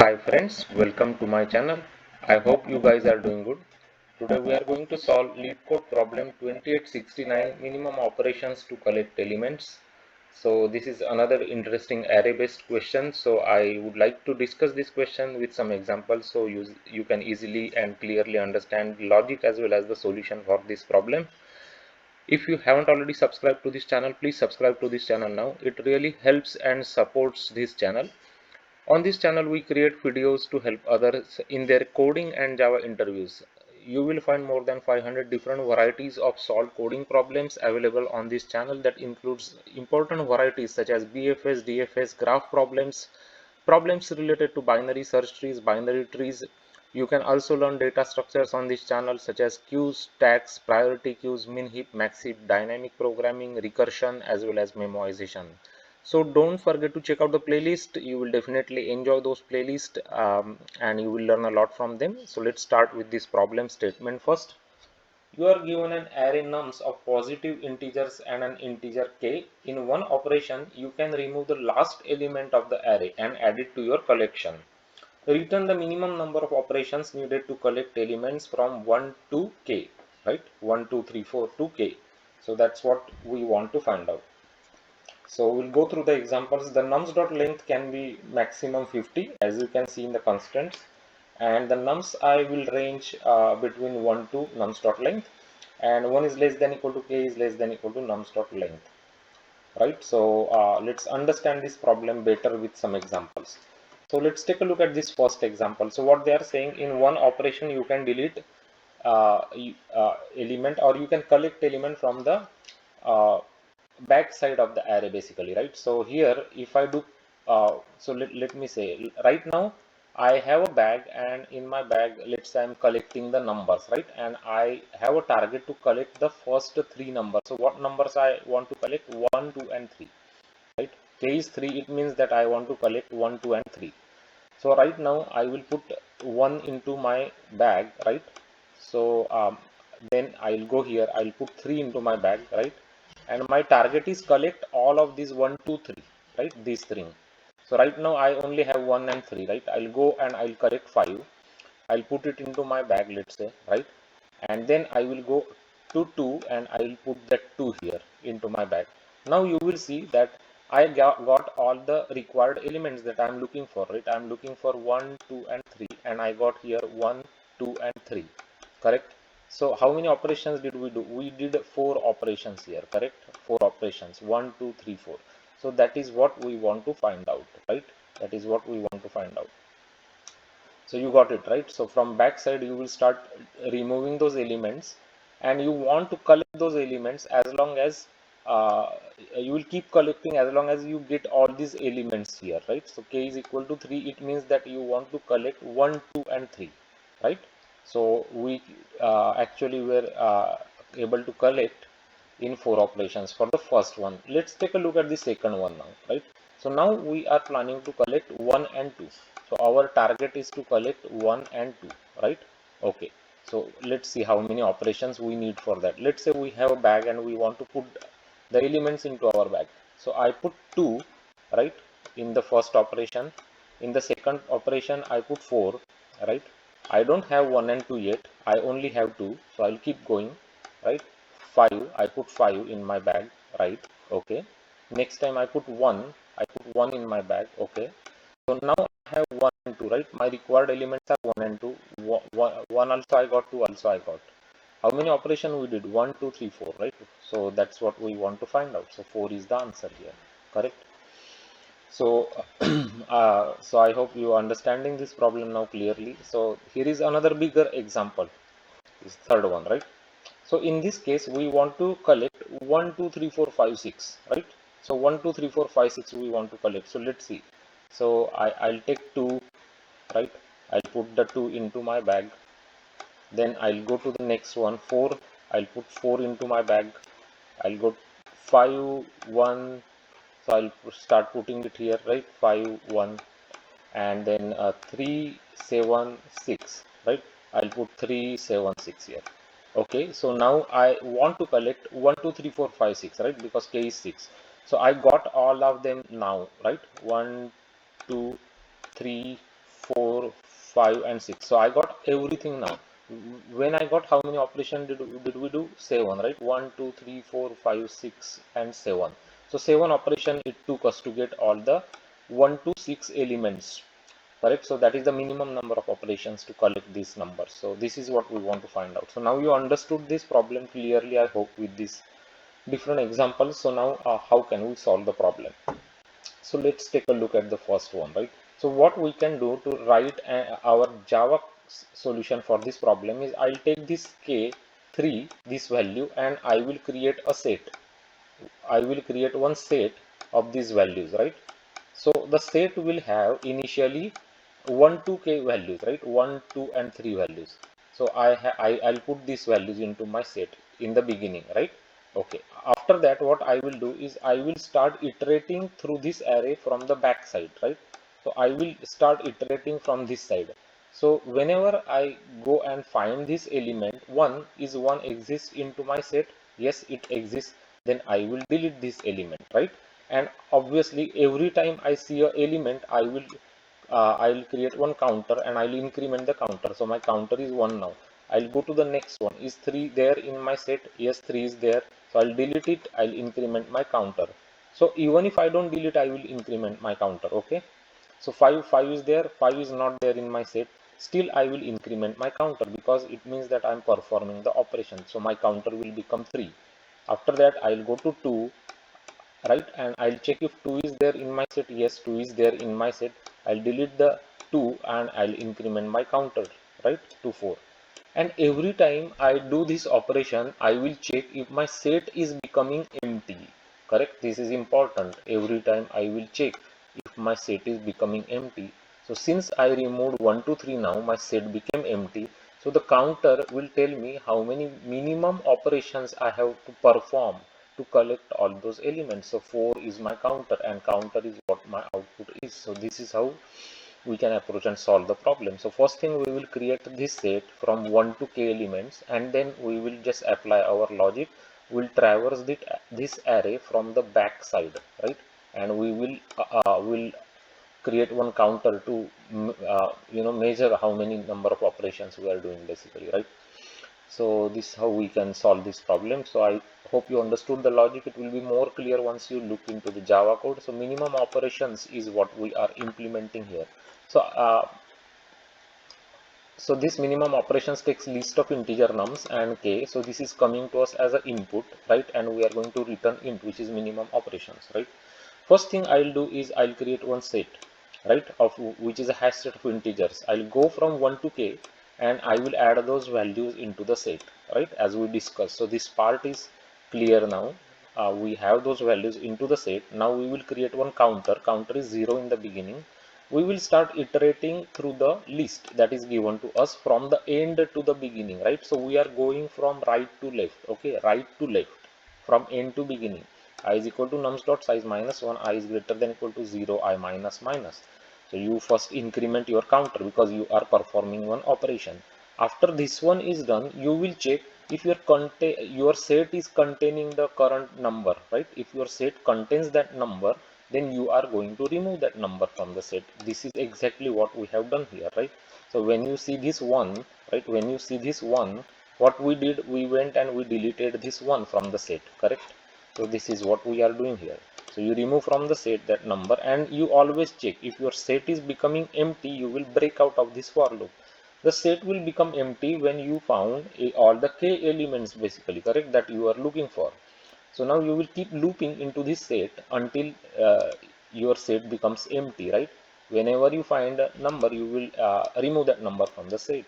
Hi friends, welcome to my channel. I hope you guys are doing good. Today we are going to solve Leetcode problem 2869, minimum operations to collect elements. So this is another interesting array based question. So I would like to discuss this question with some examples so you can easily and clearly understand logic as well as the solution for this problem. If you haven't already subscribed to this channel, please subscribe to this channel now. It really helps and supports this channel. On this channel, we create videos to help others in their coding and Java interviews. You will find more than 500 different varieties of solved coding problems available on this channel that includes important varieties such as BFS, DFS, graph problems, problems related to binary search trees, binary trees. You can also learn data structures on this channel such as queues, tags, priority queues, min heap, max heap, dynamic programming, recursion as well as memoization. So don't forget to check out the playlist. You will definitely enjoy those playlists and you will learn a lot from them. So let's start with this problem statement first. You are given an array nums of positive integers and an integer k. In one operation, you can remove the last element of the array and add it to your collection. Return the minimum number of operations needed to collect elements from 1 to k, right? 1, 2, 3, 4 to k. So that's what we want to find out. So we'll go through the examples. The nums.length can be maximum 50 as you can see in the constants, and the nums I will range between 1 to nums.length, and 1 is less than equal to k is less than equal to nums.length, right? So let's understand this problem better with some examples. So let's take a look at this first example. So what they are saying, in one operation you can delete element, or you can collect element from the uh, back side of the array basically, right? So here if I do so let me say right now I have a bag, and in my bag let's say I'm collecting the numbers, right? And I have a target to collect the first three numbers. So what numbers I want to collect? 1, 2 and 3, right? K is 3, it means that I want to collect 1, 2 and 3. So right now I will put 1 into my bag, right? So then I'll go here, I'll put 3 into my bag, right? And my target is collect all of these 1, 2, 3, right? These three. So right now I only have 1 and 3, right? I'll go and I'll collect 5. I'll put it into my bag, let's say, right? And then I will go to 2 and I will put that 2 here into my bag. Now you will see that I got all the required elements that I'm looking for, right? I'm looking for 1, 2 and 3, and I got here 1, 2 and 3, correct? So how many operations did we do? We did 4 operations here, correct? 4 operations, 1, 2, 3, 4. So that is what we want to find out, right? That is what we want to find out. So you got it, right? So from backside you will start removing those elements, and you want to collect those elements as long as you will keep collecting as long as you get all these elements here, right? So k is equal to 3, it means that you want to collect 1, 2 and 3, right? So we actually were able to collect in 4 operations for the first one. Let's take a look at the second one now, right? So now we are planning to collect 1 and 2. So our target is to collect 1 and 2, right? Okay. So let's see how many operations we need for that. Let's say we have a bag and we want to put the elements into our bag. So I put 2, right, in the first operation. In the second operation I put 4, right? I don't have 1 and 2 yet. I only have 2. So I'll keep going, right? 5, I put 5 in my bag, right? Okay. Next time I put 1, I put 1 in my bag, okay. So now I have 1 and 2, right? My required elements are 1 and 2. 1 also I got, 2 also I got. How many operations we did? 1, 2, 3, 4, right? So that's what we want to find out. So 4 is the answer here, correct? So so I hope you are understanding this problem now clearly. So here is another bigger example, is third one, right? So in this case we want to collect 1, 2, 3, 4, 5, 6, right? So 1, 2, 3, 4, 5, 6 we want to collect. So let's see. So I'll take 2, right? I'll put the 2 into my bag. Then I'll go to the next one, 4. I'll put 4 into my bag. I'll go 5, 1. So I'll start putting it here, right? 5, 1. And then 3, 7, 6, right? I'll put 3, 7, 6 here. Okay, so now I want to collect 1, 2, 3, 4, 5, 6, right? Because k is 6. So I got all of them now, right? 1, 2, 3, 4, 5 and 6. So I got everything now. When I got, how many operations did we do? 7, right? 1, 2, 3, 4, 5, 6 and 7. So 7 operation it took us to get all the 1 to 6 elements, correct? So that is the minimum number of operations to collect these numbers. So this is what we want to find out. So now you understood this problem clearly, I hope, with this different examples. So now how can we solve the problem? So let's take a look at the first one, right? So what we can do to write our Java solution for this problem is, I'll take this k3, this value, and I will create a set. I will create one set of these values, right? So the set will have initially 1 to k values, right? 1, 2 and 3 values. So I'll put these values into my set in the beginning, right? Okay. After that, what I will do is I will start iterating through this array from the back side, right? So I will start iterating from this side. So whenever I go and find this element, 1 exists into my set. Yes, it exists. Then I will delete this element, right? And obviously every time I see a element, I'll create one counter and I'll increment the counter. So my counter is 1 now. I'll go to the next one. Is 3 there in my set? Yes, 3 is there. So I'll delete it. I'll increment my counter. So even if I don't delete, I will increment my counter. Okay. So 5 is there. 5 is not there in my set. Still I will increment my counter, because it means that I'm performing the operation. So my counter will become 3. After that, I'll go to 2, right? And I'll check if 2 is there in my set. Yes, 2 is there in my set. I'll delete the 2 and I'll increment my counter, right, to 4. And every time I do this operation, I will check if my set is becoming empty, correct? This is important. Every time I will check if my set is becoming empty. So since I removed 1, 2, 3, now my set became empty. So the counter will tell me how many minimum operations I have to perform to collect all those elements. So 4 is my counter, and counter is what my output is. So this is how we can approach and solve the problem. So first thing, we will create this set from 1 to k elements, and then we will just apply our logic. We'll traverse this array from the back side, right? And we will create one counter to measure how many number of operations we are doing, basically, right? So this is how we can solve this problem. So I hope you understood the logic. It will be more clear once you look into the Java code. So minimum operations is what we are implementing here. So this minimum operations takes list of integer nums and k. So this is coming to us as an input, right? And we are going to return int, which is minimum operations, right? First thing I'll do is I'll create one set, right, of which is a hash set of integers. I'll go from 1 to k and I will add those values into the set, right, as we discussed. So this part is clear now. We have those values into the set. Now we will create one counter. Counter is 0 in the beginning. We will start iterating through the list that is given to us from the end to the beginning, right? So we are going from right to left, okay, right to left, from end to beginning. I is equal to nums dot size minus 1, I is greater than equal to 0, I minus minus. So you first increment your counter because you are performing one operation. After this one is done, you will check if your set is containing the current number, right? If your set contains that number, then you are going to remove that number from the set. This is exactly what we have done here, right? So when you see this one, right, when you see this one, what we did, we went and we deleted this one from the set, correct? So this is what we are doing here. So you remove from the set that number, and you always check if your set is becoming empty, you will break out of this for loop. The set will become empty when you found all the k elements, basically, correct, that you are looking for. So now you will keep looping into this set until your set becomes empty, right? Whenever you find a number, you will remove that number from the set.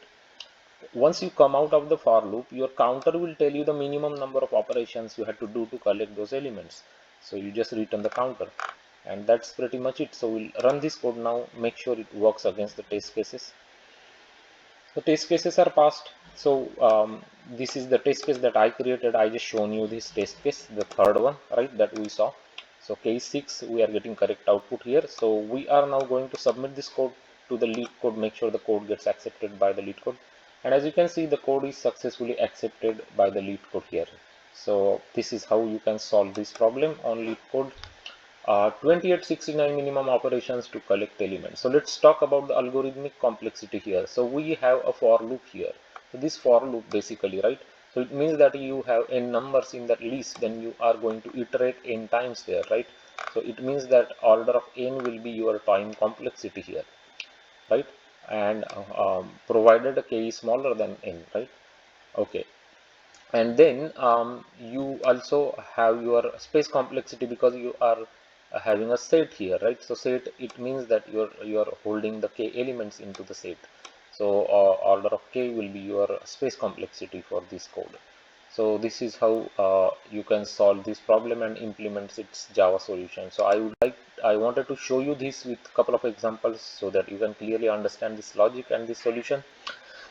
Once you come out of the for loop, your counter will tell you the minimum number of operations you had to do to collect those elements. So you just return the counter, and that's pretty much it. So we'll run this code now, make sure it works against the test cases. The test cases are passed. So this is the test case that I created. I just shown you this test case, the third one, right, that we saw. So case 6, we are getting correct output here. So we are now going to submit this code to the Leetcode, make sure the code gets accepted by the Leetcode. And as you can see, the code is successfully accepted by the Leetcode here. So this is how you can solve this problem on Leetcode. 2869 minimum operations to collect elements. So let's talk about the algorithmic complexity here. So we have a for loop here. So this for loop basically, right? So it means that you have n numbers in that list, then you are going to iterate n times there, right? So it means that order of n will be your time complexity here, right? And provided k is smaller than n, right? Okay. And then you also have your space complexity because you are having a set here, right? So set, it means that you're holding the k elements into the set. So order of k will be your space complexity for this code. So this is how you can solve this problem and implement its Java solution. So I wanted to show you this with a couple of examples so that you can clearly understand this logic and this solution.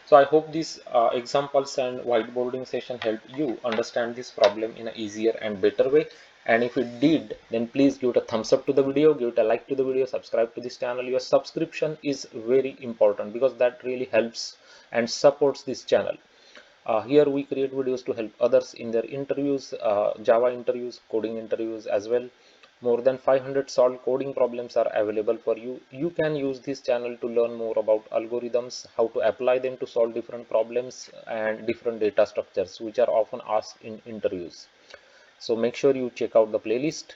So I hope these examples and whiteboarding session helped you understand this problem in an easier and better way. And if it did, then please give it a thumbs up to the video, give it a like to the video, subscribe to this channel. Your subscription is very important because that really helps and supports this channel. Here we create videos to help others in their interviews, Java interviews, coding interviews as well. More than 500 solved coding problems are available for you. You can use this channel to learn more about algorithms, how to apply them to solve different problems and different data structures, which are often asked in interviews. So make sure you check out the playlist.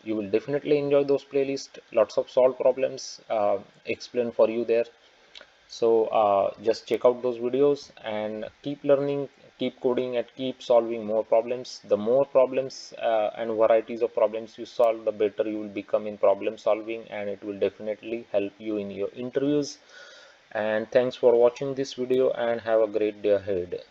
You will definitely enjoy those playlists. Lots of solved problems explained for you there. So just check out those videos and keep learning, keep coding, and keep solving more problems. The more problems and varieties of problems you solve, the better you will become in problem solving, and it will definitely help you in your interviews. And thanks for watching this video and have a great day ahead.